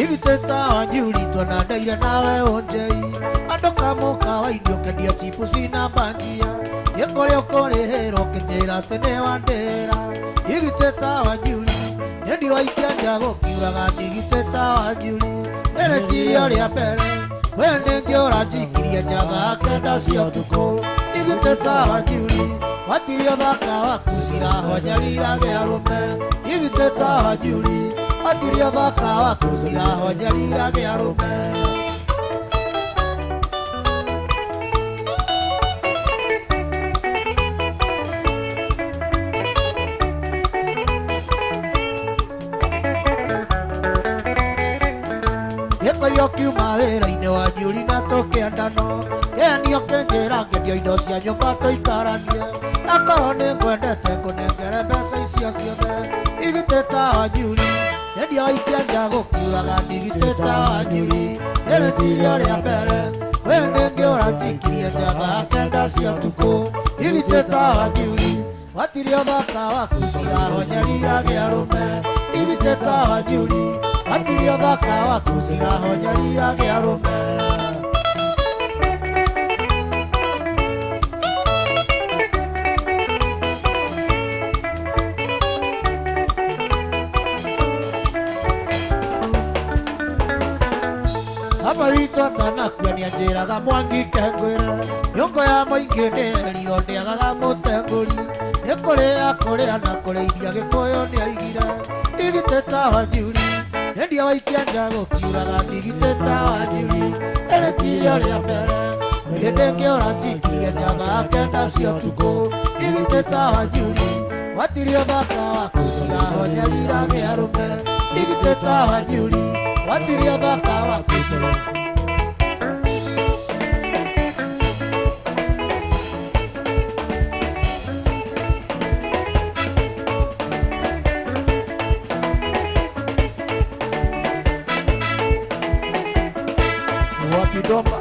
Igiteta wanyuli twanandaire nawe onjei Andoka muka waidio kendia chipu sina bandia Yekore okore hero kenjera tene wandera Igiteta wanyuli Yendi waikia njago kiuraga Igiteta wanyuli Nere tirio ria mbere Wene ngiora njikirie njaga kenda cia tuko Igiteta wanyuli Watirio thaka waku cirahonyariraga arume Igiteta wanyuli Watirio thaka waku cirahonyariraga arume Yo kiuma wĩra-inĩ wa njuri na tũkĩendano Kenio kĩnjĩra ngĩendia indo cia nyũmba tũikaranie Akorwo nĩ ngwendete ngũnengere mbeca icio ciothe Igiteta wa njuri Nyendia waikia nja gũkiuraga Igiteta wa njuri Rĩrĩ tirio rĩa mbere we nĩ ngĩũra njikirie njaga kenda cia ũtukũ Igiteta wa njuri Watirio thaka waku cirahonyariraga arũme Igiteta wa njuri Watirio thaka waku cirahonyariraga arũme Aba witũ atanakuania njĩraga Mwangi kengwĩre Nyũngũ ya mũingĩ nĩerirwo ndĩagaga mũtengũri Nĩ kũrĩa na kũrĩithia Gĩkũyũ nĩaigire Igiteta wa njuri Nyendia waikia nja gũkiuraga Igiteta wa njuri Rĩrĩ tirio rĩa mbere Hĩndĩ ngĩũra njikirie njaga kenda cia ũtukũ Igiteta wa njuri Watirio thaka waku cirahonyariraga arũme Igiteta wa njuri Watirio thaka waku cirahonyariraga Doma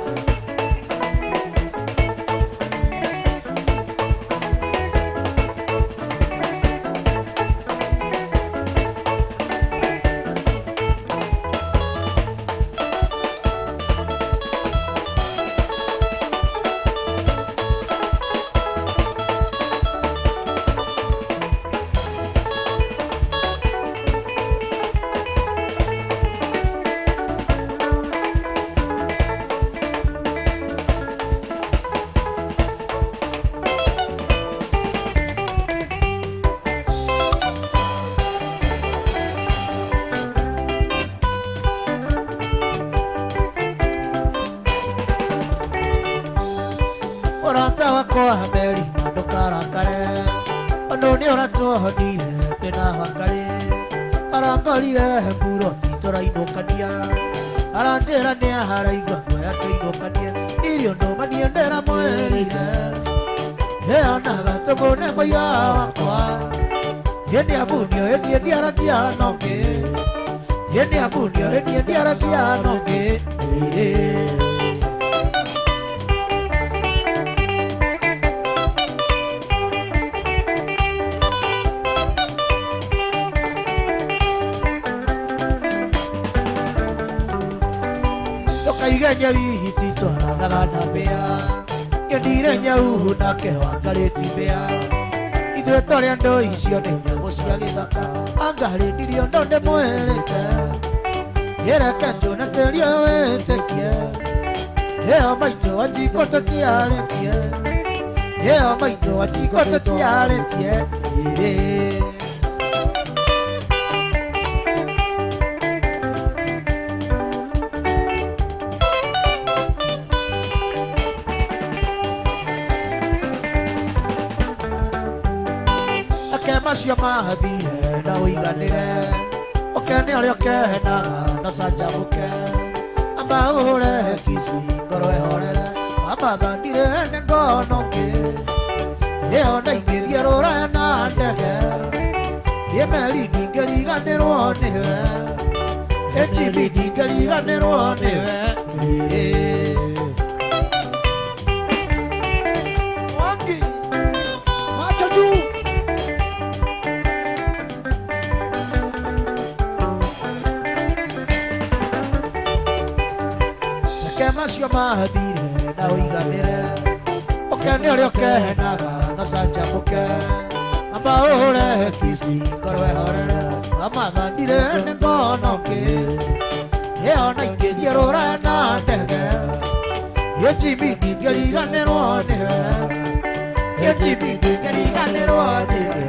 Orata wako hameri mandukarakare Ono ni oratu hodire tena wakare Arangorire hemburo titora inokania Aranjera ni aharaigwa mwe ate inokania Irio ndoma niendera mwerire Heanaga tobone maiga wakwa Yende abunio yende arakia nonge Yende abunio yende arakia nonge Igenya wihiti twaranaga na mbĩa Ngendire nyau nake wangarĩti mbĩa Ithuĩ tũrĩ andũ icio nĩ nyamũ cia gĩthaka Anga hĩndirio ndo ndĩmwĩrĩte Yereke njũne tĩri ũyũ wĩtĩkie Ĩyo maitũ wa njiko tũtiarĩtie Ĩyo maitũ wa njiko tũtiarĩtie Macio mathie na ũiganĩre Okene ũrĩa ũkehenaga na canjamũke Amba ũhũre kisi ngoro ĩhorere Wamathandire nĩ ngonongĩ Ĩyo na ingĩthiĩ rũraya na ndege Yemeri ndingĩriganĩrwo nĩwe Ĩnjimbi ndingĩriganĩrwo nĩwe mathire na uiganire ukene uri ukehenaga na canjamũke amba ũhũre kisi ngoro ĩhorere amathandire nĩ ngonoki ĩyo na ingĩthiũrũra na ndege yechibidi ngĩriganĩrwo nĩwe yechibidi ngĩriganĩrwo nĩwe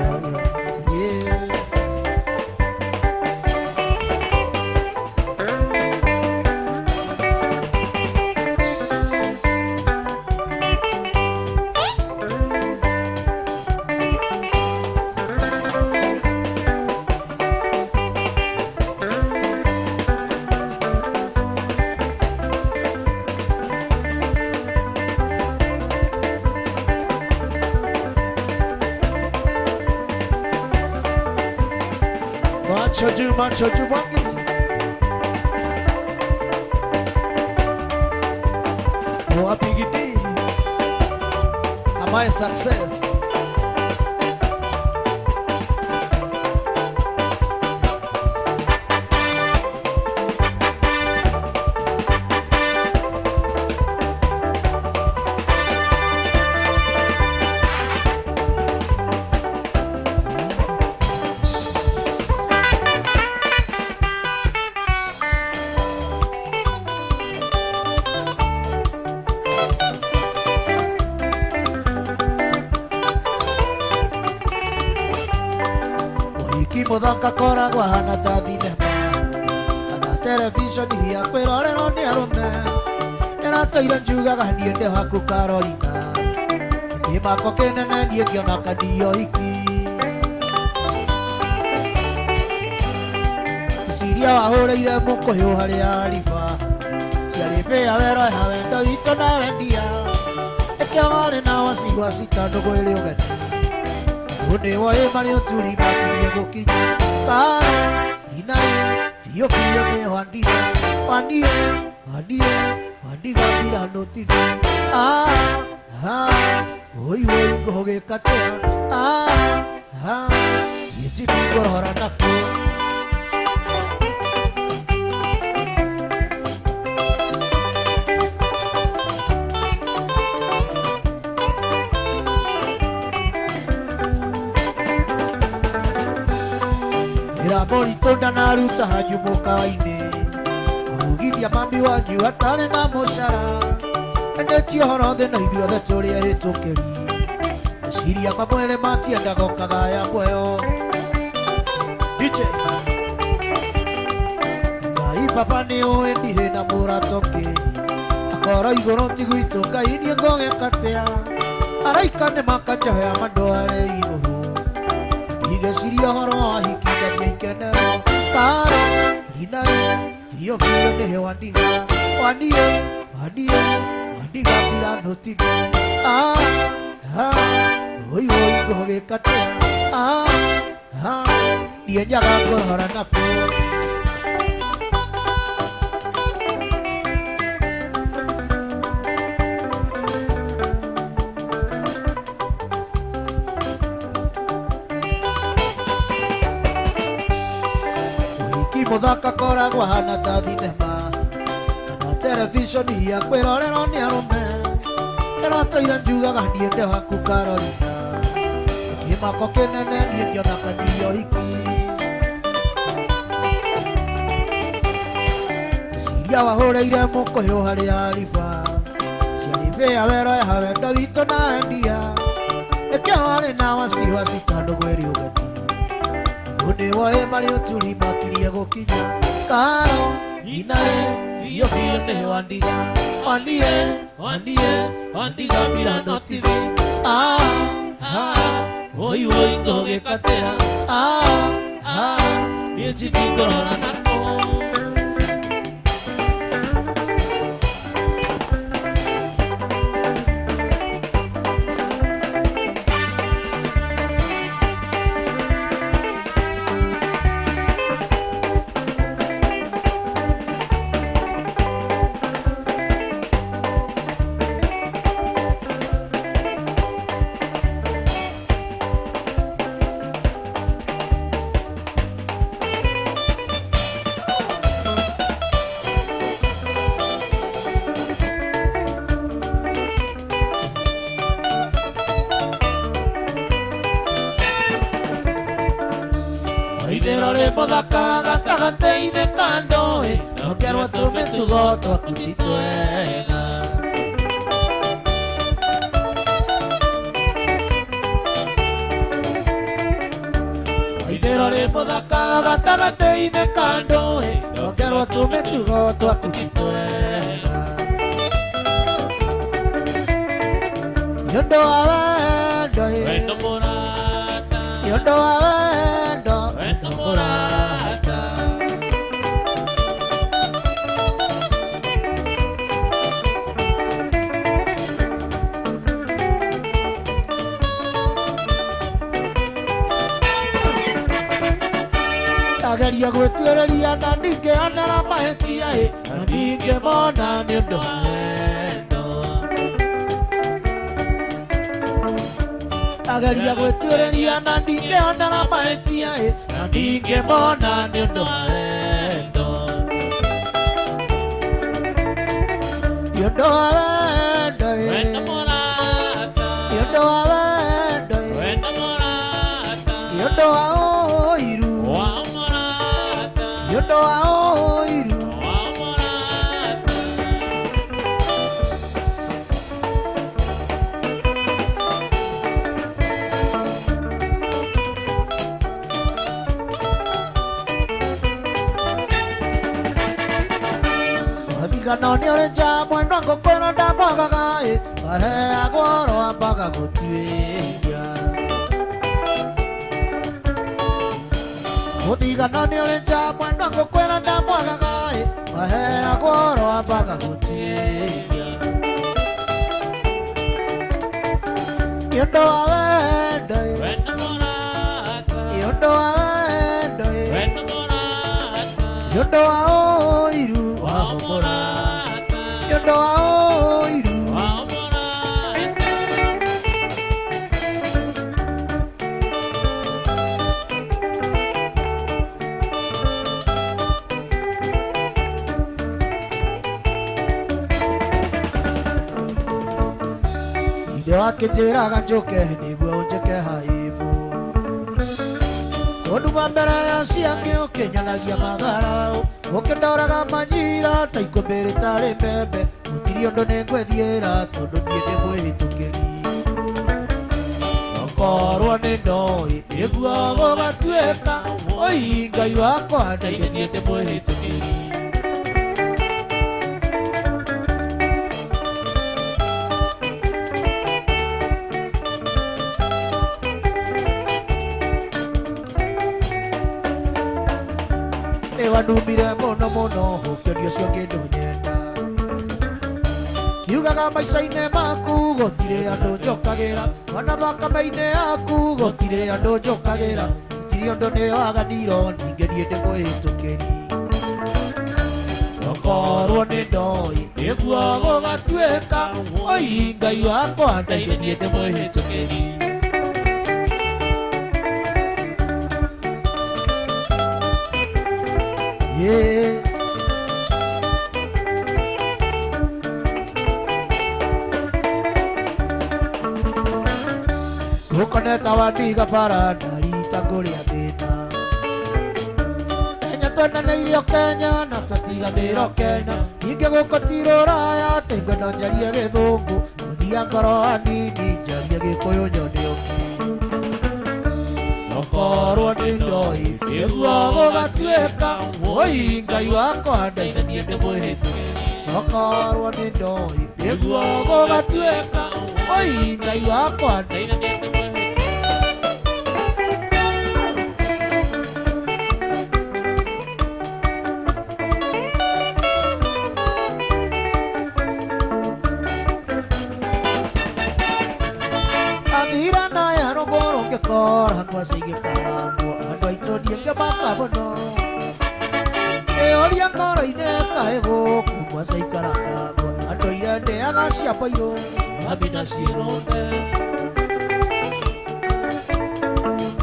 Macho do wangi oh a big D am I success muthaka koragwo hana ta thinema kana televishoni ya kwĩrorerwo nĩ arũme ĩrateire njugaga niĩ ndĩ haku Carolina kĩmako kĩnene niĩ ngĩona kandio iki ciria wahũrĩire mũkũyũ harĩa riba ciarĩ bĩa weroha wendo witũ na wendia ĩkĩa warĩ na wasiwasi tondũ gwĩrĩ ũgeni Une wa emari oturi makirie gukinya Karo, inae, fio fio me wandia Wandia mira notigi Oi ngoge katea Yeti pingo hora nako Morito ndanaruta hanyumuka-inĩ Arugithia mami wanyu hatarĩ na mũcara Endetio horo thĩ na ithuothe tũrĩ ahĩtũkĩri Meciria mamwere matiendaga ũkagaya muoyo DJ Ngai baba nĩ ũĩ ndirĩ na mũratoke Akoro igũrũ ti gwitũ Ngai niĩ ngogekatea Araika nĩ makanjoya mandware igũrũ Igeciria horo wa hiki ndathia ikenero Karo, inae, fio fio nĩhe wandiga Wandiga mbira notigi Oi ngũgĩkatea Niĩ njaga ngũrora napo Muthaka koragwo hana ta thinema kana televishoni ya kwĩrorerwo nĩ arũme ĩrateire njugaga niĩ ndĩ haku Carolina kĩmako kĩnene niĩ ngĩona kandio iki ciria wahũrĩire mũkũyũ harĩa riba ciarĩ bĩa weroha wendo witũ na wendia ĩkĩa warĩ na wasiwasi tondũ gwĩrĩ ũgeni Une wa emari oturi makirie gukinya Karo, inae, fio fio nĩhe wandiga mira notiri Oi ngũgĩkatea Niĩ njibingũrora nako rĩ mũthaka gatagatĩ-inĩ ka ndũĩ nokerwo tũmĩtugo twaku ti twega waithĩro rĩ mũthaka gatagatĩ-inĩ ka ndũĩ nokerwo tũmĩtugo twaku ti twega nĩũndũ wa wendo nĩũndũ wa wendo mũrata ndageria gwĩtuĩrĩria na ndingĩonera mahĩtia na ndingĩmona nĩũndũ wa wendo ndageria gwĩtuĩrĩria na ndingĩonera mahĩtia na ndingĩmona nĩũndũ wa wendo nĩũndũ wa wendo nĩũndũ wa wendo nĩũndũ wa ũiru nĩũndũ wa ũiru mathigano nĩ ũrĩ njamwe no ngũkwĩra ndamwagaga waheagwo oro wambaga gũtuĩria mũthigano nĩ ũrĩ njamwe no ngũkwĩra ndamwagaga waheagwo oro wambaga gũtuĩria nĩũndũ wa wendo nĩũndũ wa wendo nĩũndũ wa ũiru nĩũndũ wa ũiru ithe wake njĩraga njũke nĩguo ũnjĩke haibu ũndũ wa mbere ya ciangĩ ũkĩnyonagia magarau ũkĩndoraga manyira ta ikũmbĩ rĩtarĩ mbembe gũtirĩ ũndũ nĩngwethiĩra tondũ niĩ nĩ mwĩhĩtũkĩri okorwo nĩ ndoĩ nĩguo gũgatuĩka oi Ngai wakwa ndeithia niĩ nĩ mwĩhĩtũkĩri wanumire mũno mũno ũkĩonia ũcio kĩndũ nyenda kiugaga maica-inĩ maku gũtirĩ andũ njũkagĩra ona thakame-inĩ yaku gũtirĩ andũ njũkagĩra gũtirĩ ũndũ nĩ waganiro ningĩ niĩ ndĩ mwĩhĩtũkĩri okorwo nĩ ndoĩ nĩguo gũgatuĩka oi Ngai wakwa ndeithia niĩ ndĩ mwĩhĩtũkĩri Ukoneta wadiga parada rita kũrĩa thĩna Kenya twendanĩirio Kenya na twatiganĩirwo Kenya ningĩ gũkũ ti rũraya atĩ ngwenda njarie gĩthũngũ gũthia ngoro hanini njarie gĩkũyũ nyone ũki okorwo nĩ ndoĩ nĩguo gũgatuĩka oi Ngai wakwa ndeithia niĩ ndĩ mwĩhĩtũkĩri okorwo nĩ ndoĩ nĩguo gũgatuĩka oi Ngai wakwa ndeithia niĩ ndĩ mwĩhĩtũkĩri kora kwa sige karango andũ aitũ ndienge makabono eoria ngoro-inĩ kaĩ gũkũ mwaca ikarangago andũ aire ndĩaga cia bairũ wamina ciĩrũnde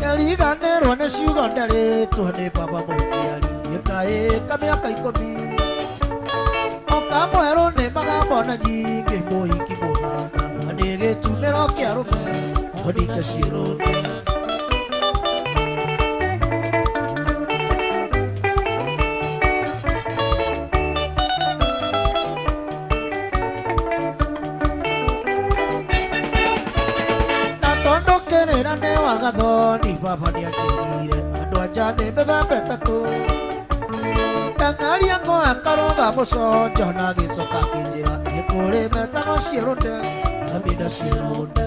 eriganĩrwo nĩ ciugo ndarĩtwo nĩ baba mũnjiari gĩkaĩ ka mĩaka 10 okamwerũ nĩ magambo na nyingĩ mũhiki mũthaka na nĩ gĩtumĩro kĩa rũme Bonita ciĩrũnde Ngerera ne wagathoni baba nĩ anjĩrire andũ anja nĩ mĩthemba ĩtatũ. Ndang'aria ngoya karũga mũconjo na gĩcoka kĩnjĩra nĩ kũrĩ metago ciĩrũnde na mina ciĩrũnde.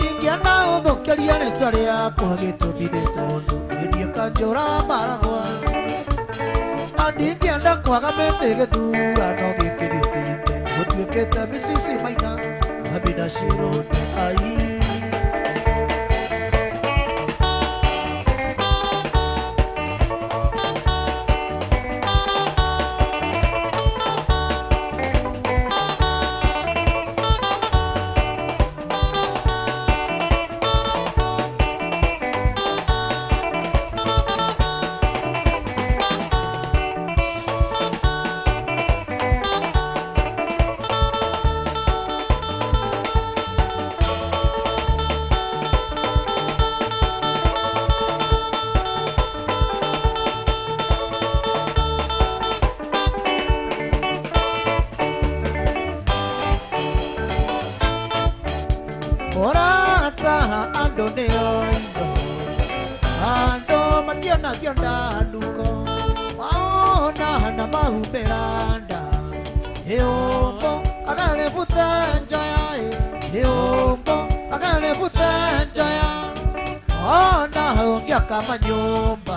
Ingĩenda ũthũkĩria rĩtwa rĩakwa gĩtũmi nĩ tondũ gĩthiĩ kanjũra maragwa. Na ndingĩenda kwaga mĩtĩ gĩthurano gĩkĩ gĩũkĩte gũtuĩkĩte mĩcici maina na mina ciĩrũnde. Kionda nduko maona hana mahuberanda eombo agale futanjaya eombo agale futanjaya ona hongia kama nyumba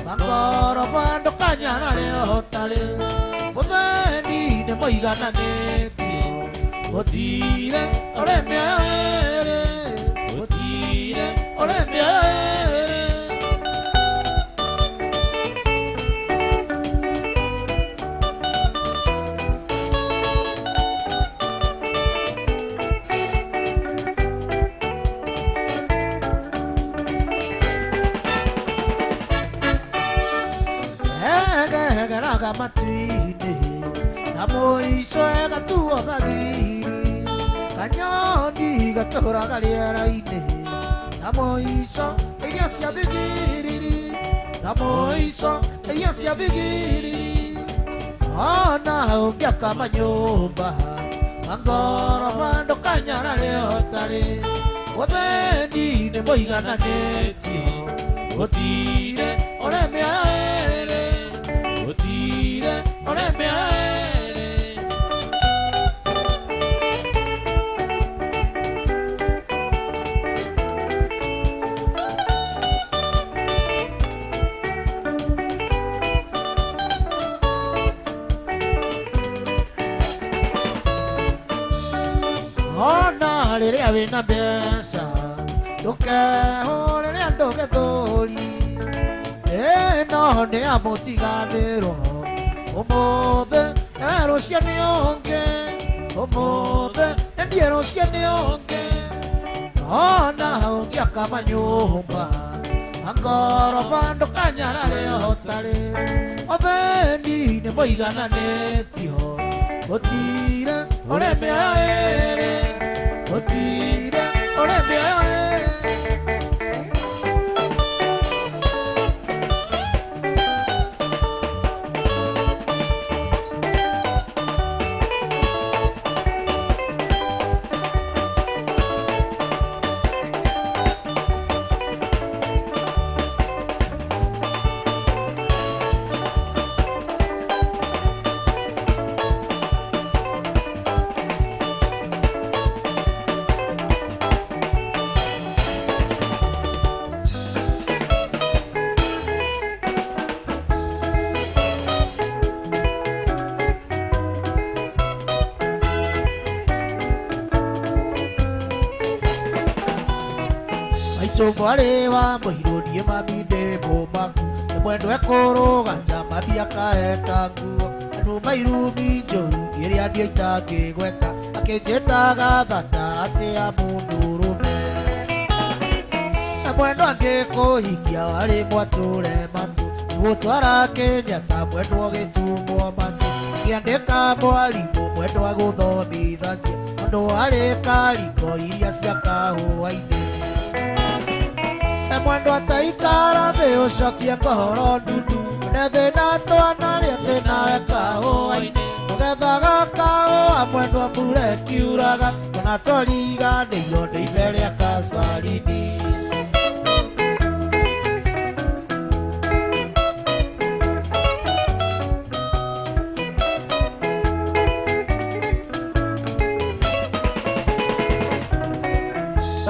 mangoro bando kanyana leo tale mutheni ne moigana netio otire oremia otire oremia. Matine na moiso gatuo gagiri kanyoni gatora galiaraine na moiso ella cia bigiri na moiso ella cia bigiri ona ungia kama nyumba angoro bando kanyara leo tare wabeni ne moigana netio otire oremia otire oremia. Ona rĩrĩa wĩna mbeca ndũkehũrĩre andũ gĩthũri ĩno nĩ amũtiganĩrwo ũmũthĩ rũciũ nĩ ũngĩ ũmũthĩ nĩndie rũciũ nĩ ũngĩ ona ũngĩaka manyũmba angoroba ndũkanyara rĩo tarĩ ũthĩni nĩ mũigananĩtio gũtire ũrĩa mĩoyo ĩrĩ gũtire ũrĩa mĩoyo ĩrĩ. Chobare wa muhirunie mabinde bomaku mwendo ekoroga njama thia kaeta nguo anu mairumi njoru iria ndia itangĩgweta akĩnjĩtaga thata atĩ a mũndũrũme na mwendo angĩkũhikia warĩ mwatũre matu gũtwara Kenyatta mwendo gĩtumwo matu ngĩandĩka mwarimũ mwendo wa gũthomithania mũndũ warĩ karingo iria cia kahũa-inĩ mwendo ataikara thĩ ũcokie ngoro ndundu nethĩna twana rĩa twĩnawe kahũa-inĩ magethaga kahũa mwendwa mbura ĩkiuraga ona tũriganĩirwo nĩ ime rĩa Kasarini.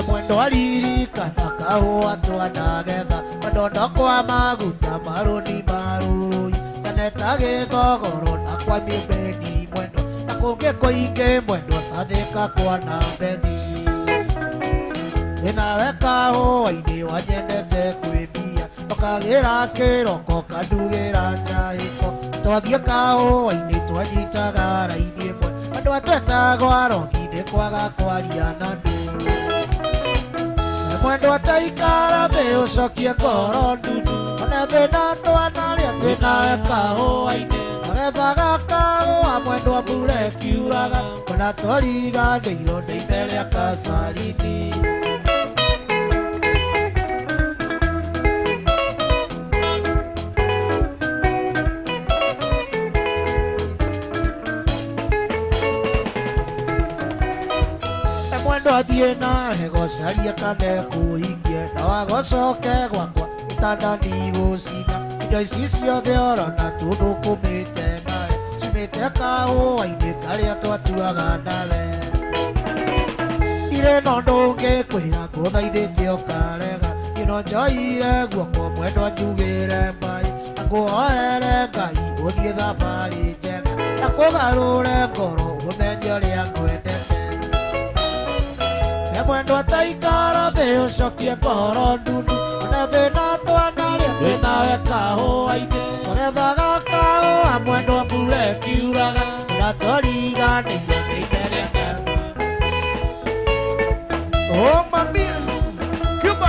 Mwendwa ririkana kahũa twanagetha madondo kwa maguta marũni marũi Seneta Gĩthogoro na kwa Mĩmbeni mwendwa na kũngĩ kũingĩ mwendwa Gathĩka kwa Nambethi. Wĩnawe kahũa-inĩ wanyendete kwĩmbia ũkagĩra kĩroko kandugĩra njahĩko twathiĩ kahũa-inĩ twanyitaga raini ĩmwe andũ atwetagwo arogi-inĩ kwaga kwaria na ndũ mwendwa taikara thĩ ũcokie ngoro ndundu ona thĩna twanarĩa twĩnawe kahũa-inĩ magethaga kahũa mwendwa mbura ĩkiuraga ona tũriganĩirwo nĩ ime rĩa Kasarini. Athiĩ nawe gũcaria kana kũhingie na wagũcoke gwakwa itandani gũcina indo ici ciothe orona tũthũkũmĩte nawe cimĩte kahũa-inĩ karĩa twatuaga nawe irĩ no ndũngĩkwĩra ngũthaithĩte ũkarega ĩno njoire guoko mwendwa njugĩre mbaĩ na ngũhoere Ngai ũthiĩ thabarĩ njega na kũgarũre ngoro ũmenye ũrĩa ngwendete mwendwa taikara thĩ ũcokie ngoro ndundu ona thĩna twanarĩa twĩnawe kahũa-inĩ magethaga kahũa mwendwa mbura ĩkiuraga ona tũriganĩirwo nĩ ime rĩa Kasarini. Oh mami Cuba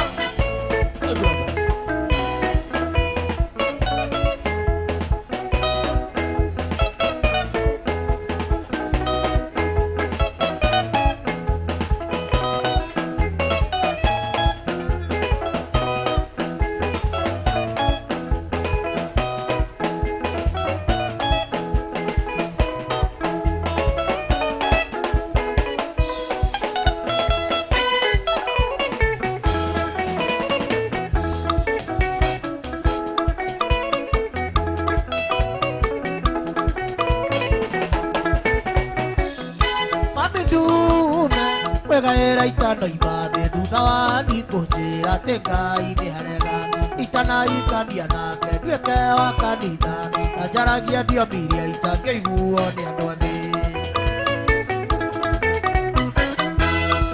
wĩgaĩra itano ibathĩ thutha wa ndikũ njĩra atĩ Ngai nĩ harega itanaikania nake nduĩke wa kanitha na njaragia thiomi iria itangĩiguo nĩ andũ athĩ.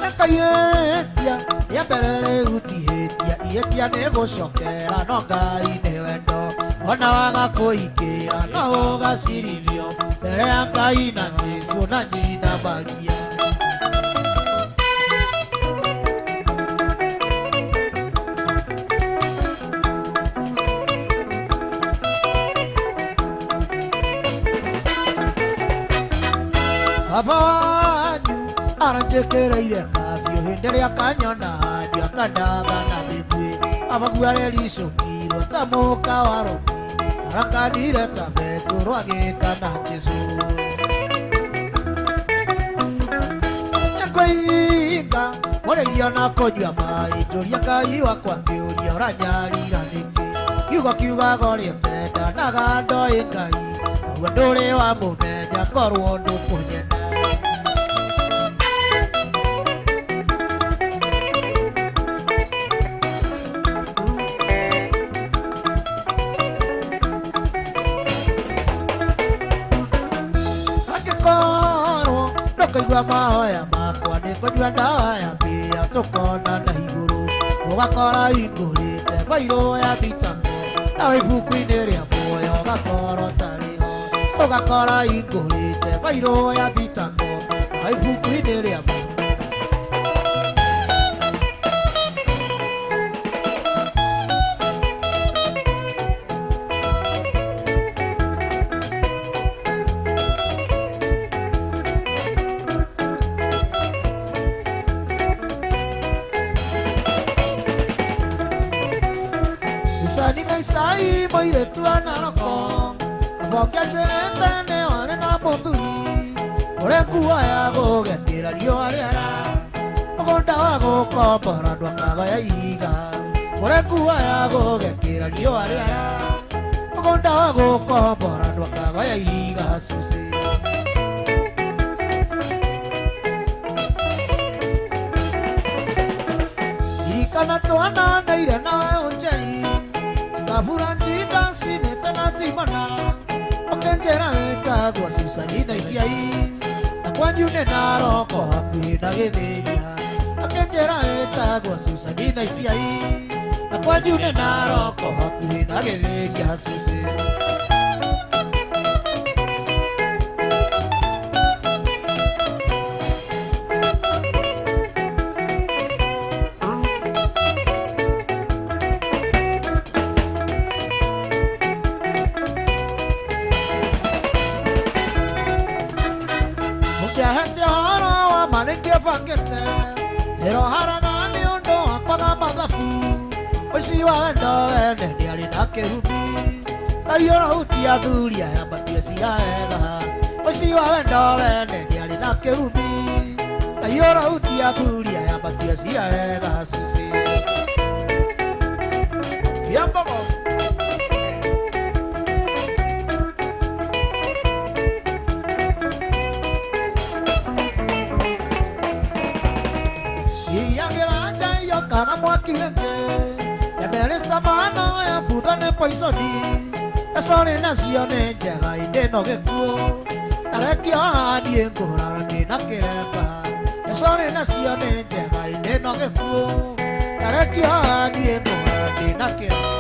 Nĩkaihĩtia rĩa mbere rĩu tihĩtia ihĩtia nĩ gũcokera no Ngai nĩ wendo ona waga kũingĩra no ũgacirithio mbere ya Ngai na Jesũ na nyina Maria. Baba wanyu aranjekereire kabiũ hĩndĩ ĩrĩa kanyona hanjũ akandatha na mĩguĩ abagu arericũkirwo ta mũka wa roki aranganire ta Petũrũ agĩka na Jesũ. Nĩkwĩhinga mũrĩirio na kũnyua maĩ njũria Ngai wakwa ngĩũria ũranyarira nĩkĩ kiugo kiugaga ũrĩa ũtendanaga ndoĩ Ngai ũguo ndũrĩ wa mũmenya korwo ndũkũnyenda. Ndũkaigua mahoya makwa nĩngũnyua ndawa ya mbĩa tũkona na igũrũ ũgakora hingũrĩte bairũ ya thitamo nawe ibuku-inĩ rĩa muoyo ũgakora ũtarĩ ho ũgakora hingũrĩte bairũ ya thitamo nawe ibuku-inĩ rĩa muoyo. Sai moire tu anaroko, vogel de tene, wane na bonduli. ore kuaya gũgekĩra riũa rĩara mũgũnda wa gũkombora ndwakagaya ihiga ore kuaya gũgekĩra riũa rĩara mũgũnda wa gũkombora ndwakagaya ihiga cuci irikana twananaire nawe ũnjei stafuranji dansi nĩtanatimana ũkenjera wĩtagwo Susanina Iciai na kwanyu nĩ naroko hakuhĩ na Gĩthĩnja ũkenjera wĩtagwo Susanina Iciai na kwanyu nĩ naroko hakuhĩ na Gĩthĩnja cuci Pero haragani undo akwaga mathabu Uci wa wendo wene nĩ arĩ na kĩrumi Ayora utia thuria yambatie cia wega Uci wa wendo wene nĩ arĩ na kĩrumi Ayora utia thuria yambatie cia wega Suci Kiambogo Kana mwakirenge Yabere samano ya futane poisoni Esone nacio nĩ njega indĩno gĩkuũ Narekio handie ngũrarani na kĩremba Esone nacio nĩ njega indĩno gĩkuũ Narekio handie ngũrarani na kĩremba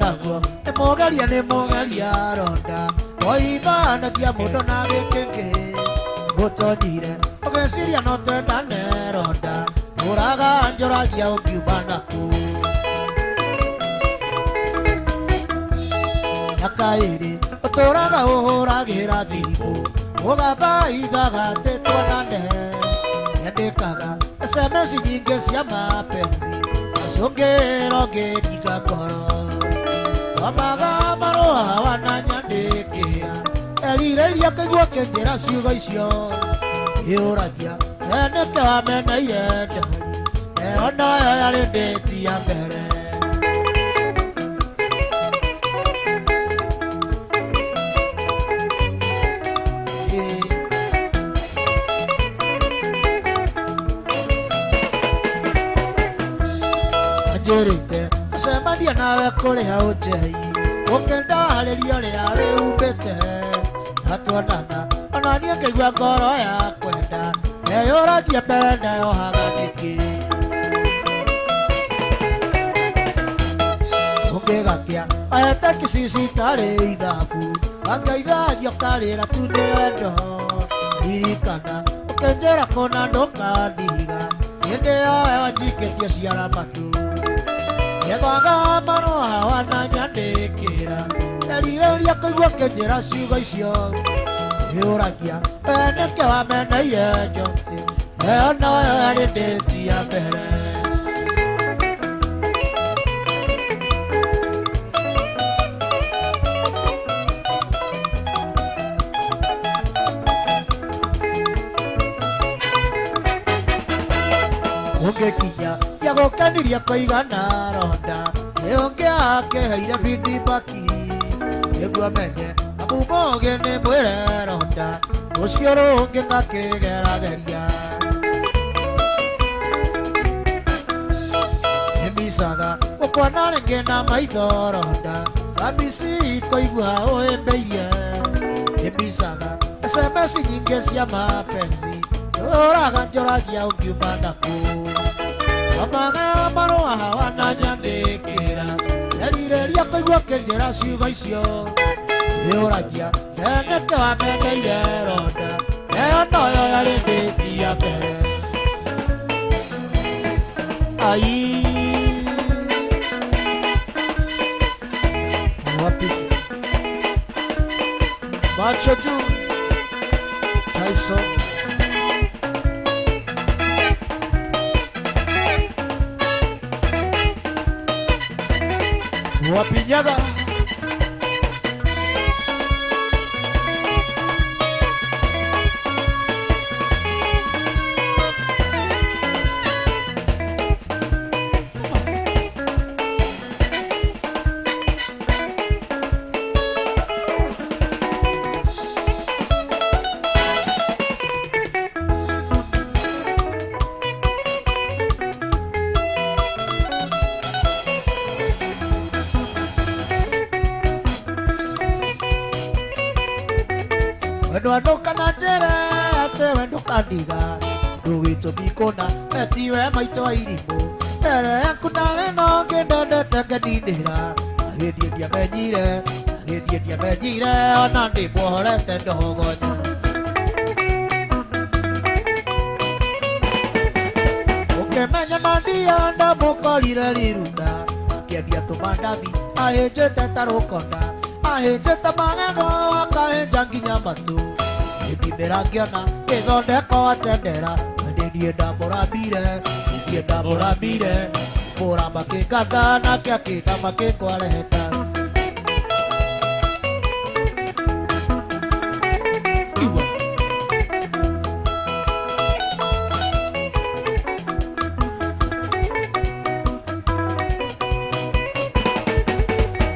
Naguo nĩ mũgeria ronda Oithanagia mũndũ na gĩkĩngĩ Gũtonyire ũgeciria no twendane ronda Ũraga njoragia ũngiuma naku Na kaĩrĩ ũtũraga ũhũragĩra thimũ Ũgathaithaga atĩ twendane Nyandĩkaga SMS nyingĩ cia mapenzi Acũngĩro ngĩringa ngoro Wamaga marũa wananyandĩkĩra Erire iria kĩguo kĩnjĩra ciugo icio Yũragia nĩkĩ wameneire ndari Ĩyo noyo yarĩ ndĩti ya mbere Anjĩrĩte Semania nawe kũrĩa ũnjei Ũkĩndaharĩria rĩa rĩumbĩte Natwendana Ona niĩ ngĩigua ngoro ya kwenda Neyũragia mbere neyohaga nĩkĩ Ũngĩgakia Ahete kĩcici tarĩ ithabu Angeithagio karĩra tu nĩ wendo Ririkana Ũkĩnjĩra kũna ndũkandiga Hĩndĩ ĩyo njikĩtie ciara matu Yegwaga marũa wananyandĩkĩra Erire ũrĩa kũigua kĩnjĩra ciugo icio Yũragia nĩkĩ wameneire njoti Ĩyo noyo yarĩ ndĩti ya mbere Niria koigana ronda Eonge ake heire bindi baki Egua menye Abumoge ni mwere ronda Ucio rungi ngakigerageria Nimisaga Ukwana ringi na maitho ronda Kamisi koigua uembeirie Nimisaga SMS nyingi cia mapenzi Oraga njoragia ungiuma naku Amaga marũa wananyandĩkĩra Nerireria kũigua kĩnjĩra ciugo icio Nĩũragia Nĩnĩke wameneire ronda Ĩyo noyo yarĩ ndĩti ya mbere Ai Wapifu Macho juu Tyson Wapinyaga Ndoka na njere ate wendo kandiga Ndugito bikona etiwe maito airimu Ere yaku nare no ngindendete ngedindira Agithie ndiamenyire Ona ndi mwohorete ndogonya Ukimenya no ndienda mukorire rirunda Akiendia tumandathi ahĩnjĩte ta rũkonda Ahĩnjĩte magego akahenja nginya matu Ithimĩra ngĩona gĩthondeko atendera Ndiĩ ndamũrambire Mũra makĩnganga nake akĩnda makĩkwareheta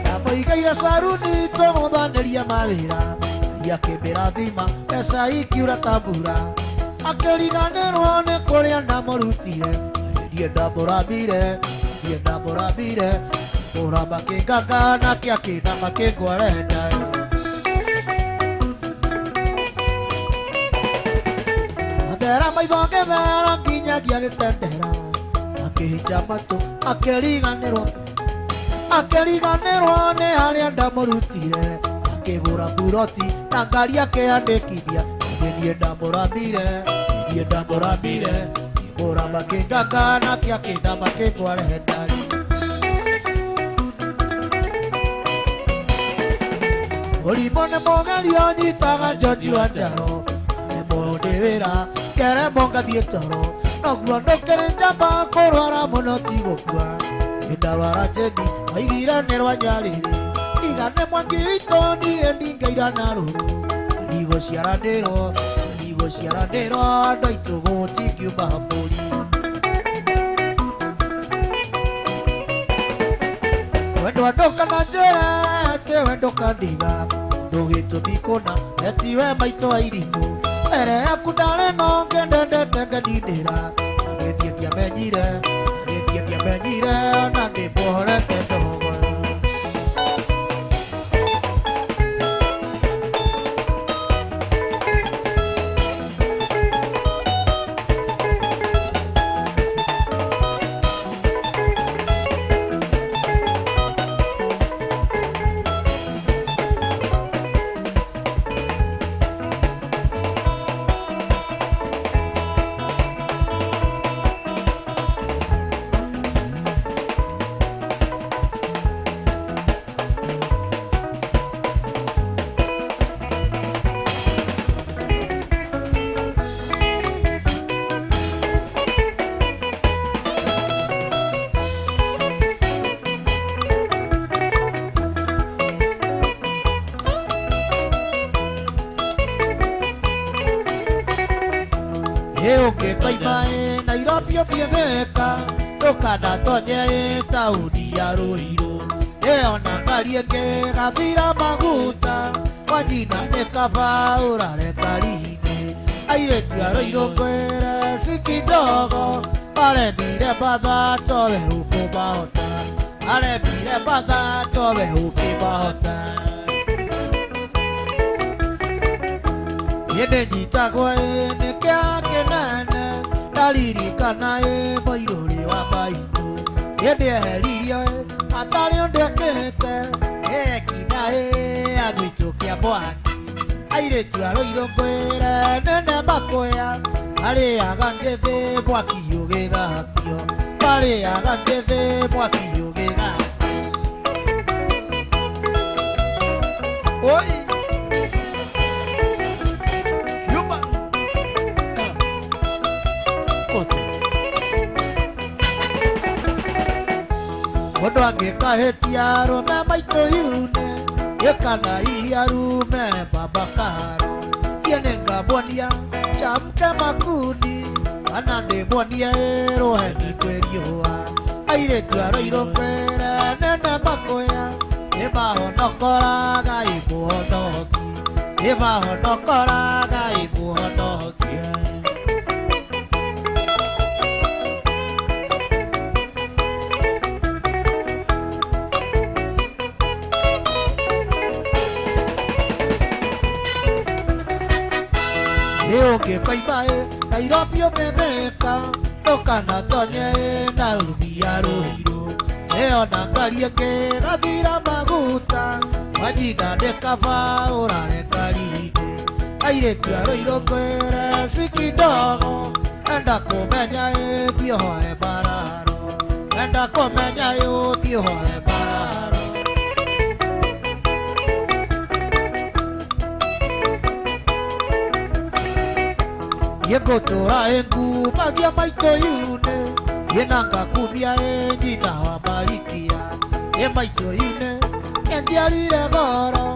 Ndamũigaire saruni tũmũthanĩrie mawĩra Akĩmĩrathima mbeca ikiura ta mbura Akĩriganĩrwo nĩ kũrĩa ndamũrutire Ndiĩ ndamũrambire Mũra makĩnganga nake akĩnda makĩkwareheta Athera maitho ngĩthera nginyagia gĩtendera Akĩhinja matũ akĩriganĩrwo nĩ harĩa ndamũrutire Akĩgũra buroti na ngari akĩandĩkithia Ndiĩ ndamũrambire Mũra makĩnganga nake akĩnda makĩkwareheta Mũrimũ nĩ mũgerio nyitaga George Wanjaro Nĩ mũndĩ wĩra ngeremwo ngathiĩ toro Noguo ndũkĩrĩ njamba kũrwara mũno ti gũkua Ndarwara Jeni waigire nĩ rwanyarĩrĩ Igane mwaki witũ niĩ ndingaira na rũrũ Ndigũciaranĩrwo andũ aitũ gũtingiuma mbũri Wendo ndoka na njĩra ate wendo kandiga Ndũgĩtũmi kũna etiwe maitũ airimu Mbere yaku ndarĩ no ngĩndendete ngedindĩra Agĩthiĩ ndiamenyire Ona ndĩ mwohorete ndogo Nairobi opietheka Tukana tonye taudi ya Ruiru Eona ngarienge gathira maguta Wajina nekava urare karini Airetu ya Ruiru kwere sikidogo Aremire batha towe ukubahota Aremire batha towe ukibahota Yene njitagwo nĩ kĩa kĩnene ndaririkana mũirũrĩ wa maitũ hĩndĩ eheririo atarĩ ũndũ ekĩte ekina agwĩtũ kĩa mwaki airĩtu a Ruiru ngwĩre nene makwĩa marĩaga njĩthĩ mwaki ũgĩgakio marĩaga njĩthĩ mwaki ũgĩgakio oi Mundu angĩkahĩtia arũme maitũ yune Gĩkana arũme baba karo Kiene ngabonia chamke makuni Kana ndĩbonia rũheni kwĩriũa Airĩtu a Ruiru kwĩre nene makwĩa Nĩmahonokoraga imũhonoki Nĩmahonokoraga imũhonokia Nĩũngĩ koimaĩ Nairobi ũmetheka Tukana tonye na ruthi ya Ruiru Eona ngarienge gathira maguta Wajina ndĩkaba ũrare karini Airĩtu a Ruiru kwĩre sikidogo Enda kũmenya thiũhoe mbararo Enda kũmenya thiũhoe mbararo Yengũtũra ngumagia maitũ yune Yena ngakumia nyina wa Marikia Ye maitũ yune Kenjiarire goro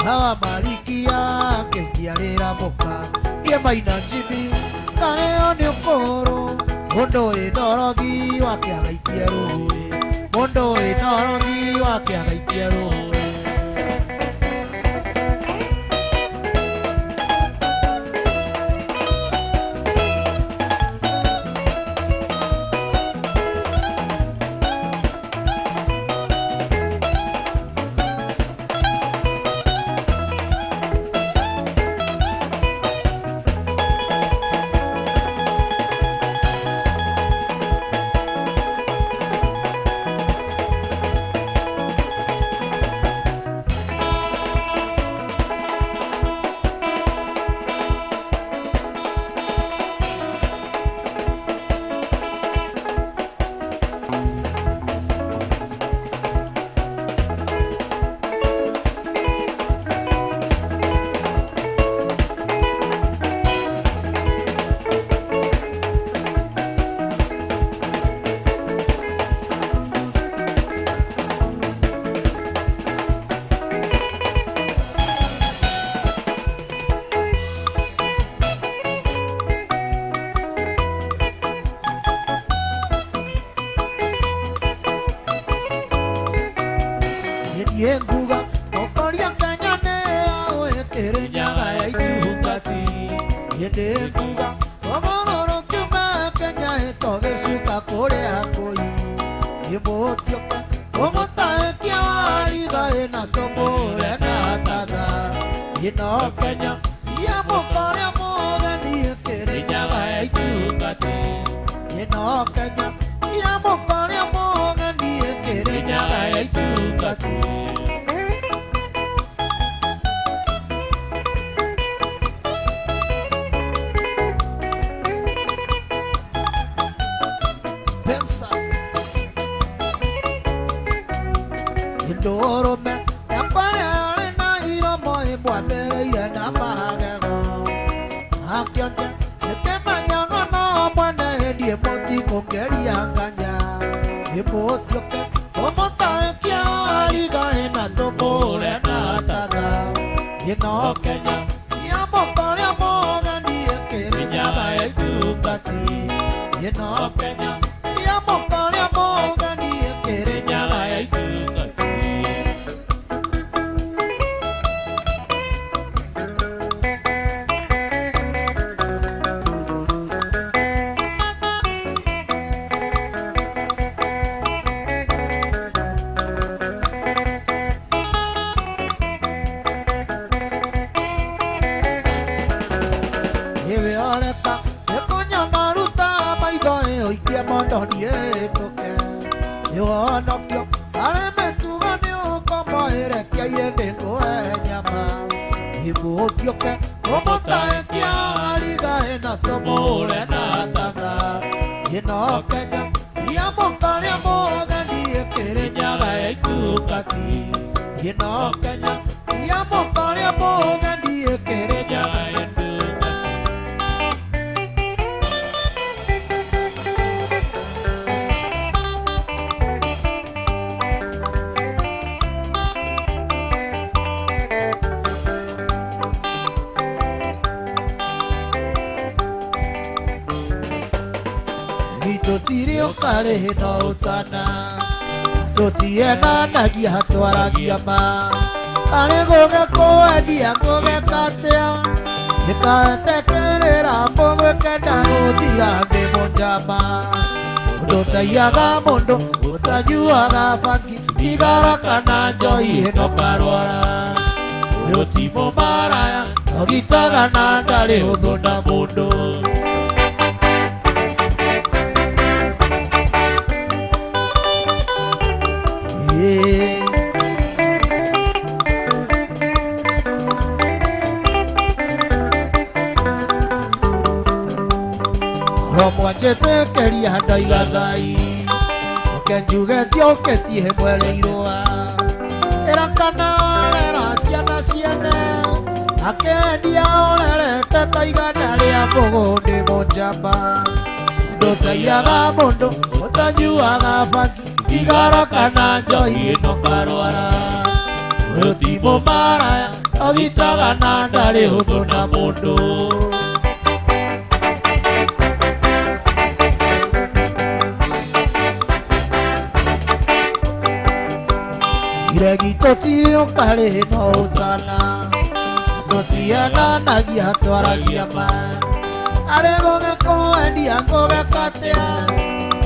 Na wa Marikia kenjiarĩra mũka Ye maina njibi Kareo nĩ ũkũrũ Mũndũ wĩ norogi wake agaitie rũĩ Mũndũ wĩ norogi wake agaitie rũĩ Yenguga Okoria kanyane Oekere nyaga ya itungati Yenguga Ogororo kiuma Kenya etoge suka kore hakoi Yemotioka Omota ekia wariga ena tomole na taga Yeno Kenya Yamokoria mogani Ekere nyaga ya itungati Yeno Kenya Yamokoria mogani Ekere nyaga ya itungati Ndorome yapare na iromo ibwate yana magego akionje ekemanya no mwana hedie moti kokeria kanya eboti oke omota kia riga ena tomole na taga ino Kenya yamokore mogani ekere nyaga etubati ino Kenya yamokore gũtiũke ũmũtaĩkia arigaĩ na tũmũre na tata ĩno Kenya iamũkaria mũgeni ĩkĩrĩ nyaga ya itungati ĩno Kenya iamũkaria mũgeni ĩkĩrĩ nyaga ya tũtirĩ ũkarĩ no ũtana tũtienanagia twaragia ma arĩ gũgĩkwendia gũgĩkatia gĩkatekerera mũgwĩkenda gũthira ndĩ mũnjama ndũtaiyaga mũndũ ũtanyuaga bangi thigara kana njohi ĩno karwara ũyũ ti mũmaraya ũgitaga na ndarĩ ũthũ na mũndũ mwanjĩtĩkĩria ndaiga thai ũkenjuge ndiũkĩtie mwereirwa ĩra kana orera ciana ciene akendia orerete ta igana rĩa mũgũndĩ mũnjamba ndũtaiyaga mũndũ ũtanyuaga bangi thigara kana njohi ĩno karwara ũyũ ti mũmaraya ũgitaga na ndarĩ ũthũ na mũndũ iregi tũtirĩ ũkarĩ no ũtana tũtienanagia twaragia ma arĩ gũgĩkwendia gũgĩkatia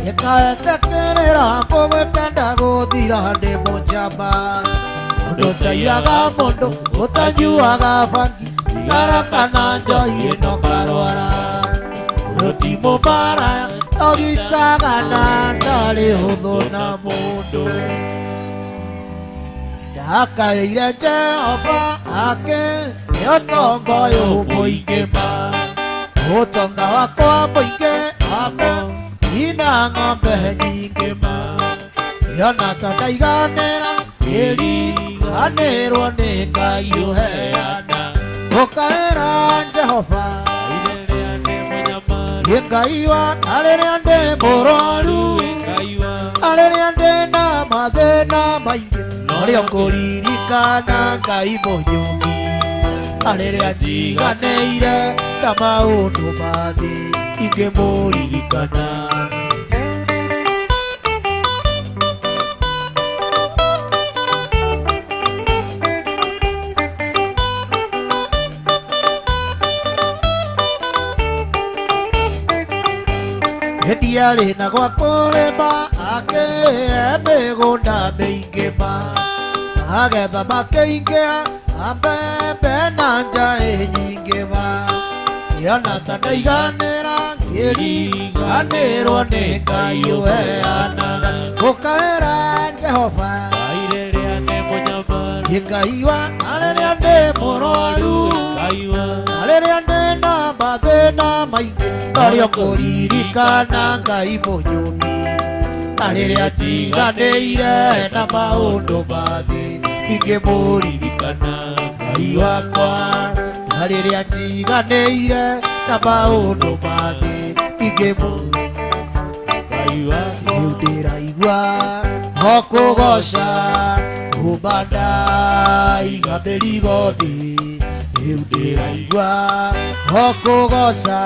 gĩkaetekerera mũgwĩkenda gũthira ndĩ mũnjamba ndũtaiyaga mũndũ ũtanyuaga bangi thigara kana njohi ĩno karwara ũyũ ti mũmaraya ũgitaga na ndarĩ ũthũ na mũndũ ndakaĩire Jehova ake nĩ ũtonga ũyũ mũingĩ ma ũtonga wakwa mũingĩ ame ina ng'ombe nyingĩ ma yona ta ndaiganĩra ĩriganĩrwo nĩ Ngai ũheana ũkaĩra Jehova ĩ Ngai wa arĩrĩa ndĩ mũrwaru arĩrĩa ndĩ na mathĩna maingĩ norĩo ngũririkana Ngai mũnyũmi arĩrĩa njiganĩire na maũndũ mathĩ ingĩmũririkana ndiarĩ na gwa kũrĩma ake mĩgũnda mĩingĩ ma agetha makĩingĩha mbembe na njaĩ nyingĩ ma yona ta ndaiganĩra ngĩriganĩrwo nĩ Ngai ũheanaga ũkaĩra Jehova ĩ Ngai wa arĩrĩa ndĩ mũrwaru arĩrĩa ndĩ na mathĩna maingĩ norĩo ngũririkana Ngai mũnyũmi arĩrĩa njiganĩire na maũndũ mathĩ ingĩmũririkana Ngai wakwa arĩrĩa njiganĩire na maũndũ mathĩ rĩu ndĩraigua ho kũgoca kuma ndaiga mĩrigo thĩ rĩu ndĩraigua ho kũgoca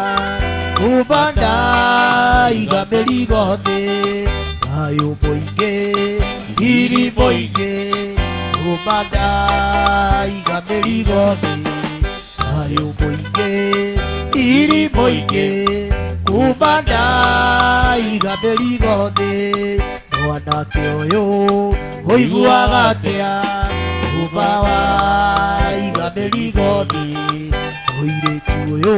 kuma ndaiga mĩrigo thĩ thayũ mũingĩ riri mũingĩ kuma ndaiga mĩrigo thĩ thayũ mũingĩ riri mũingĩ kuma ndaiga mĩrigo thĩ mwanake ũyũ ũiguaga atĩa kuma waiga mĩrigo thĩ mũirĩtu ũyũ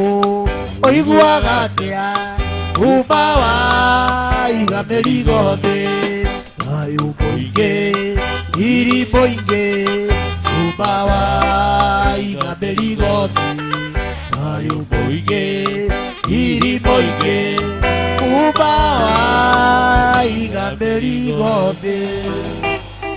ũiguaga atĩa kuma waiga mĩrigo thĩ thayũ mũingĩ riri mũingĩ kuma waiga mĩrigo Nairobi.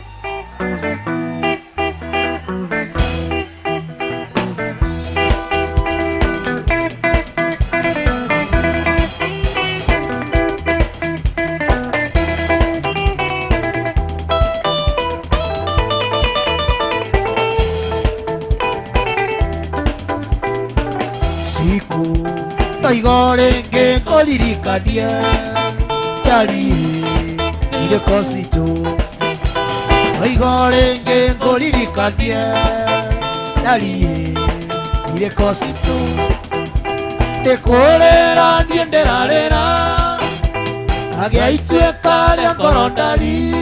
Siku taigorenge koririkania ndari ile kosito taigorenge koririkania ndari ile kosito tekorera ndienderarera agiaitueka ria ngoro ndari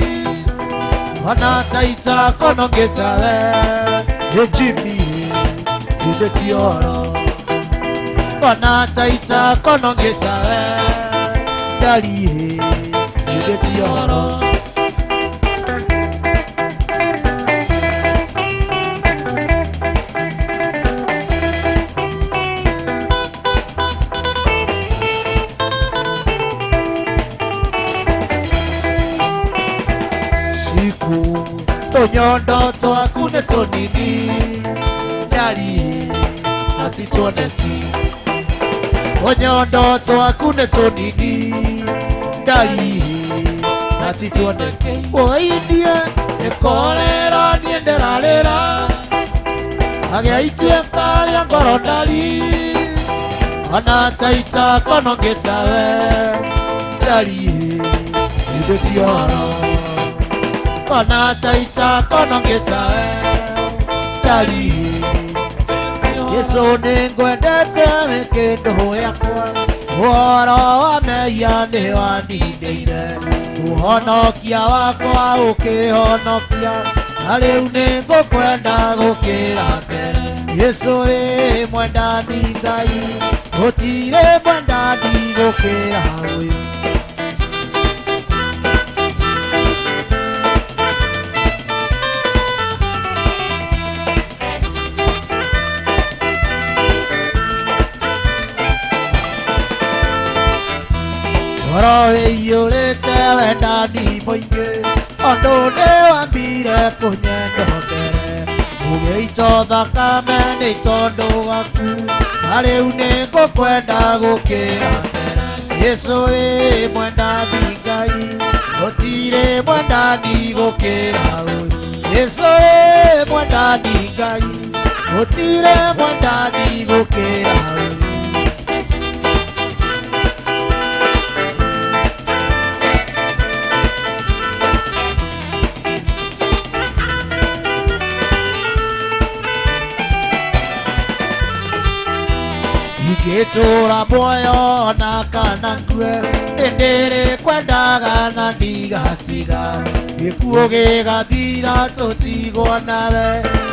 ona taita konongetawe ejimi ile tioro ona taita konongetawe ndari ile tioro. Siku tonyondo twaku nĩ tũnini ndari natitwoneki onyondo twaku nĩ tũnini ndari natitwoneki oindie nĩkorera niĩ ndĩrarĩra agĩaituĩka rĩa ngoro ndari ona taita konongetawe ndari ithe tioro ona taita konongetawe ndari Yesu nĩngwendete wĩ kĩndũ gĩakwa ũhoro wa mehia nĩ wanindĩire ũhonokia wakwa ũkĩhonokia na rĩu nĩngũkwenda gũkĩra mbere Yesu wĩ mwendani Ngai gũtirĩ mwendani gũkĩra ũyũ. Ngoro ĩiyũrĩte wendani mũingĩ ũndũ nĩwambire kũnyendokere ũgĩitwo thakame nĩ tondũ waku na rĩu nĩngũkwenda gũkĩra mbere Yesu wĩ mwendani Ngai gũtirĩ mwendani gũkĩra ũyũ Yesu wĩ mwendani Ngai gũtirĩ mwendani gũkĩra ũyũ. Ingĩtũũra muoyo na kana ngue nĩndĩrĩkwendaga na ndigatiga gĩkuũ gĩgathira tũtigwo nawe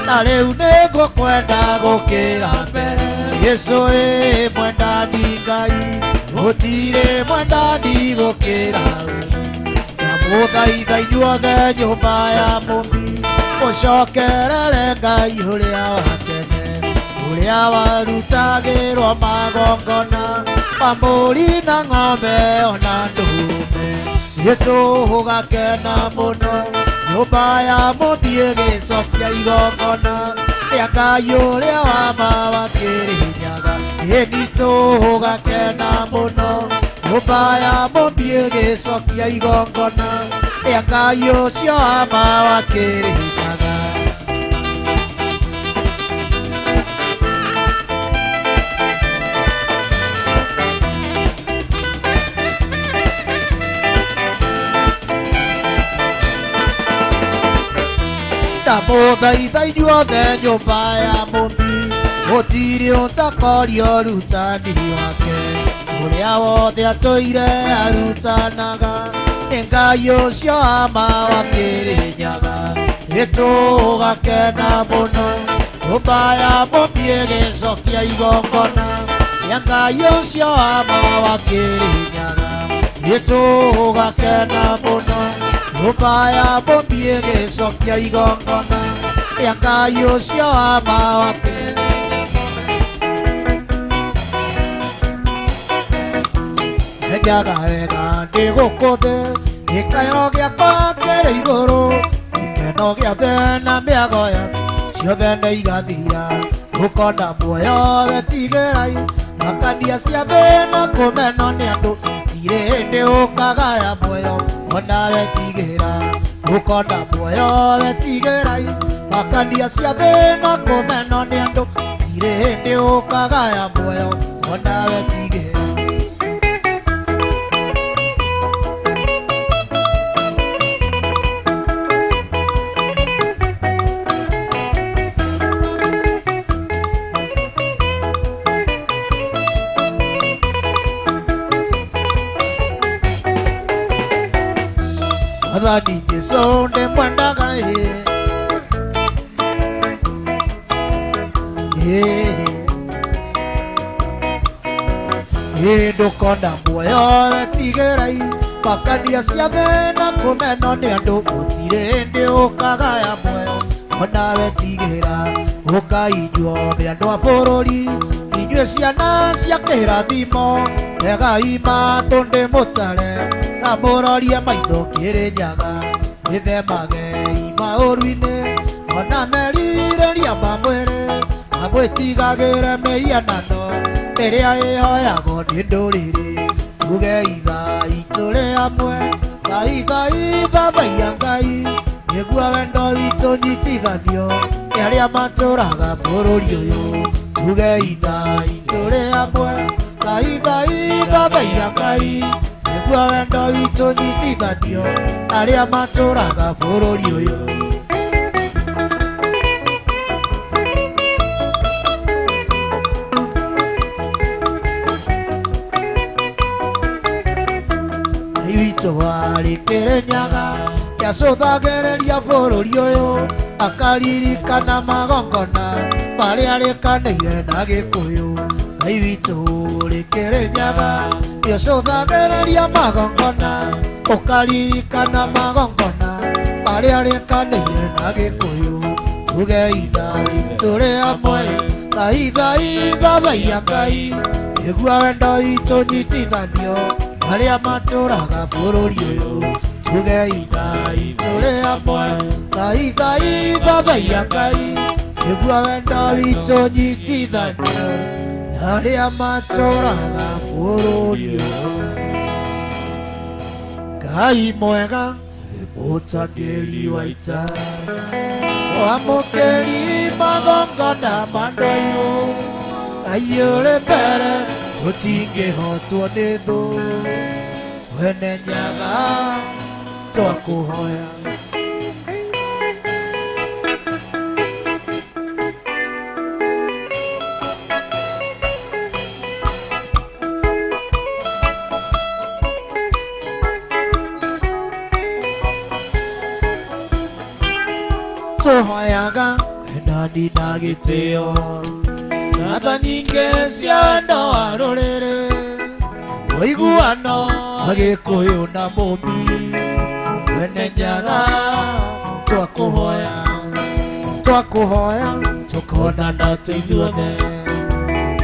na rĩu nĩngũkwenda gũkĩra mbere Yesu wĩ mwendani Ngai gũtirĩ mwendani gũkĩra na mũthaitha inyuothe nyũmba ya mũmbi mũcokerere Ngai ũrĩa wa tene ũrĩa warutagĩrwo magongona mambũri na ng'ombe ona ndũrũme nĩtũgakena mũno nyũmba ya mũmbi ĩgĩcokia igongona rĩa Ngai ũrĩa wa ma wakĩrĩnyaga ĩni tũgakena mũno nyũmba ya mũmbi ĩgĩcokia igongona rĩa Ngai ũcio wa ma wakĩrĩnyaga. Mũthaitha inyuothe nyũmba ya mũmbi gũtirĩ ũtakorio ũrutani wake ũrĩa wothe atũire arutanaga nĩ Ngai ũcio wa ma wakĩrĩnyaga nĩtũgakena mũno nyũmba ya mũmbi ĩgĩcokia igongona rĩa Ngai ũcio wa ma wakĩrĩnyaga nĩtũgakena mũno nyũmba ya mũmbi ĩgĩcokia igongona rĩa Ngai ũcio wa ma wakĩrĩnyaga. Nĩnjaga wega ndĩgũkũthe Ikairo giakwa kĩrĩ igũrũ gĩkeno gĩa thĩna mĩagoya ciothe nĩ igathira gũkona muoyo wetigĩrai makania cia thĩna kũmenwo nĩ andũ tirĩ hĩndĩ ũkagaya muoyo ona wetigĩra gũkona muoyo wetigĩrai makania cia thĩna kũmenwo nĩ andũ tirĩ hĩndĩ ũkagaya muoyo ona wetigĩra Adani Jesu ne mwenda gai ndũkona muoyo wetigĩrai makania cia thĩna kũmenwo nĩ andũ gũtirĩ hĩndĩ ũkagaya muoyo ona wetigĩra ũkai inyuothe andũ a bũrũri inyuĩ ciana cia kĩrathimo regai matũ ndĩmũtare na mũrorie maitho Kĩrĩnyaga wĩthemagei maũru-inĩ ona merirĩria mamwĩrĩ amwĩtigagĩre mĩhianano ĩrĩa ĩhoyagwo nĩ ndũrĩrĩ tugei Ngai tũrĩ hamwe Ngai thathaiya Ngai nĩguo wendo witũ nyitithanio nĩ arĩa matũũraga bũrũri ũyũ tugei Ngai tũrĩ hamwe Ngai thathaiya Ngai nĩguo wendo witũ nyitithanio arĩa matũũraga bũrũri ũyũ Ngai witũ warĩ Kĩrĩnyaga nĩacũthagĩrĩria bũrũri ũyũ akaririkana magongona marĩa arĩkanĩire na Gĩkũyũ Ngai witũ ũrĩ Kĩrĩnyaga nĩacũthagĩrĩria magongona ũkaririkana magongona marĩa arĩkanĩire na Gĩkũyũ tugei Ngai tũrĩ hamwe Ngai thathaiya Ngai nĩguo wendo witũ nyitithanio arĩa matũũraga bũrũri ũyũ tugei Ngai tũrĩ hamwe Ngai thathaiya Ngai nĩguo wendo witũ nyitithanio arĩa matũũraga bũrũri ũyũ Ngai mwega mũtangĩri wa ita wamũkĩri magongona mandũirũ Ngai ũrĩ mbere tũtingĩhotwo nĩ thũ wene Nyaga twakũhoya tũhoyaga endani na gĩtĩo na tha nyingĩ cia wendo wa rũrĩrĩ ũiguano wa Gĩkũyũ na mũmbi wene Nyaga twakũhoya tũkonana tũithuothe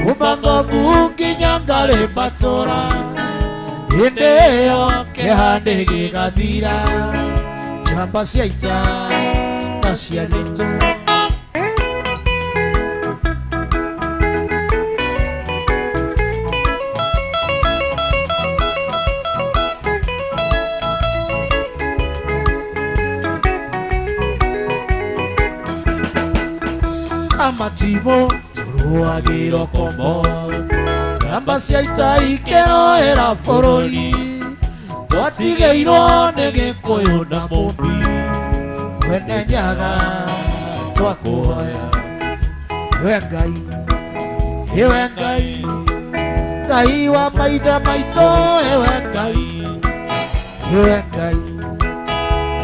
kuma Ng'ongu nginya Ngarĩ matũũra hĩndĩ ĩyo kĩhande gĩgathira njamba cia ita na cia rĩtũ amatibo tũrũagĩrwo kombo njamba cia ita ikĩroera bũrũri twatigĩirwo nĩ Gĩkũyũ na mũmbi wene Nyaga twakũhoya we Ngai ewe Ngai Ngai wa maithe maitũ ewe Ngai ewe Ngai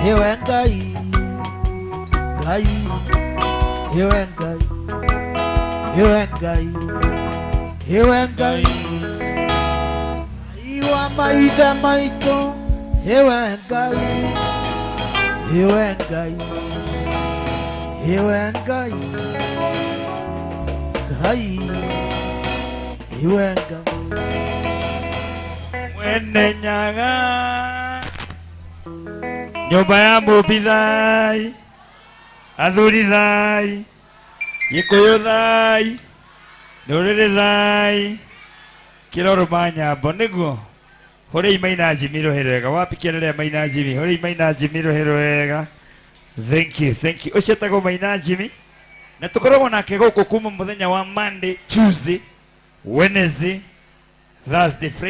ewe Ngai Ngai ewe Ngai ewe Ngai ewe Ngai Ngai wa maithe maitũ ewe Ngai ewe Ngai ewe Ngai Ngai ewe Ngai mwene Nyaga nyumba ya Mũmbi athuri thai, Gĩkũyũ thai, Ndũrĩrĩ thai, Kĩroro Manyambo nĩguo. Hore Maina Jimmy rohero wega, wapi kĩrere Maina Jimmy, hore Maina Jimmy rohero wega. Thank you. Ũcetagwo Maina Jimmy. Na tũkoragwo nake gũkũ kuma mũthenya wa Monday, Tuesday, Wednesday, Thursday, Friday.